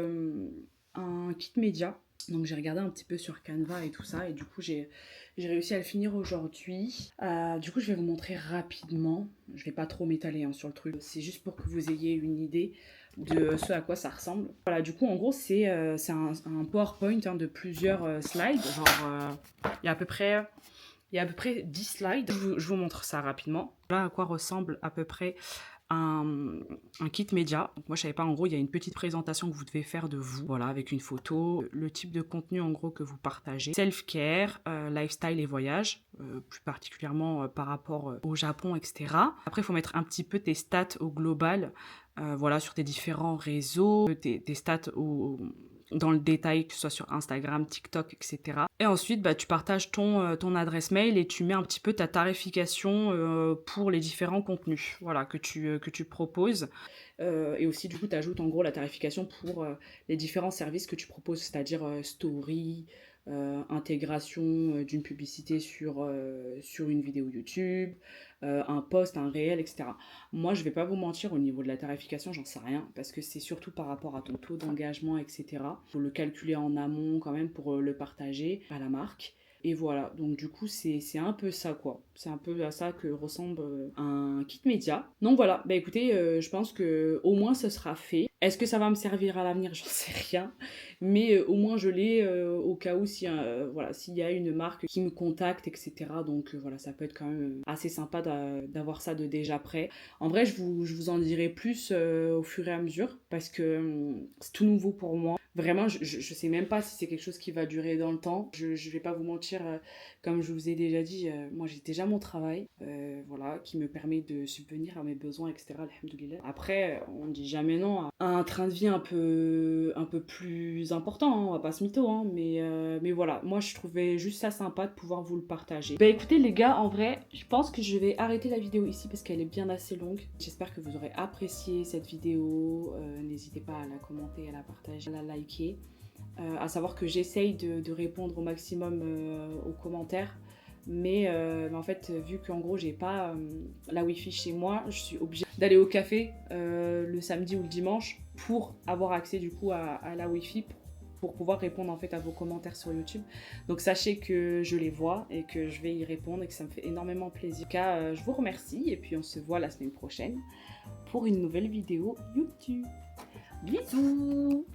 un kit média. Donc j'ai regardé un petit peu sur Canva et tout ça, et du coup j'ai réussi à le finir aujourd'hui. Du coup je vais vous montrer rapidement. Je vais pas trop m'étaler sur le truc. C'est juste pour que vous ayez une idée de ce à quoi ça ressemble. Voilà, du coup en gros c'est un PowerPoint de plusieurs slides. Genre il y a à peu près 10 slides. Je vous montre ça rapidement. Voilà à quoi ressemble à peu près un kit média. Donc moi je savais pas, en gros il y a une petite présentation que vous devez faire de vous, voilà, avec une photo, le type de contenu en gros que vous partagez, self-care, lifestyle et voyage, plus particulièrement par rapport au Japon, etc. Après il faut mettre un petit peu tes stats au global, voilà, sur tes différents réseaux, tes stats dans le détail, que ce soit sur Instagram, TikTok, etc. Et ensuite, tu partages ton adresse mail et tu mets un petit peu ta tarification pour les différents contenus, voilà, que tu proposes. Et aussi, du coup, tu ajoutes en gros la tarification pour les différents services que tu proposes, c'est-à-dire story, intégration d'une publicité sur une vidéo YouTube, un post, un réel, etc. Moi, je vais pas vous mentir, au niveau de la tarification, j'en sais rien, parce que c'est surtout par rapport à ton taux d'engagement, etc. Il faut le calculer en amont quand même pour le partager à la marque. Et voilà, donc du coup, c'est un peu ça, quoi. C'est un peu à ça que ressemble un kit média. Donc voilà, écoutez, je pense que au moins ce sera fait. Est-ce que ça va me servir à l'avenir? J'en sais rien. Mais au moins je l'ai au cas où s'il y a une marque qui me contacte, etc. Donc voilà, ça peut être quand même assez sympa d'avoir ça de déjà prêt. En vrai, je vous en dirai plus au fur et à mesure, parce que c'est tout nouveau pour moi. Vraiment, je sais même pas si c'est quelque chose qui va durer dans le temps. Je vais pas vous mentir, comme je vous ai déjà dit, moi j'ai déjà mon travail, voilà, qui me permet de subvenir à mes besoins, etc. Alhamdoulilah. Après, on dit jamais non à un train de vie un peu plus important, hein, on va pas se mytho, hein, mais voilà, moi je trouvais juste ça sympa de pouvoir vous le partager. Écoutez les gars, en vrai, je pense que je vais arrêter la vidéo ici parce qu'elle est bien assez longue. J'espère que vous aurez apprécié cette vidéo. N'hésitez pas à la commenter, à la partager, à la liker. À savoir que j'essaye de répondre au maximum aux commentaires, mais en fait vu qu'en gros j'ai pas la wifi chez moi, je suis obligée d'aller au café le samedi ou le dimanche pour avoir accès du coup à la wifi pour pouvoir répondre en fait à vos commentaires sur YouTube. Donc sachez que je les vois et que je vais y répondre et que ça me fait énormément plaisir. En tout cas, je vous remercie et puis on se voit la semaine prochaine pour une nouvelle vidéo YouTube. Bisous.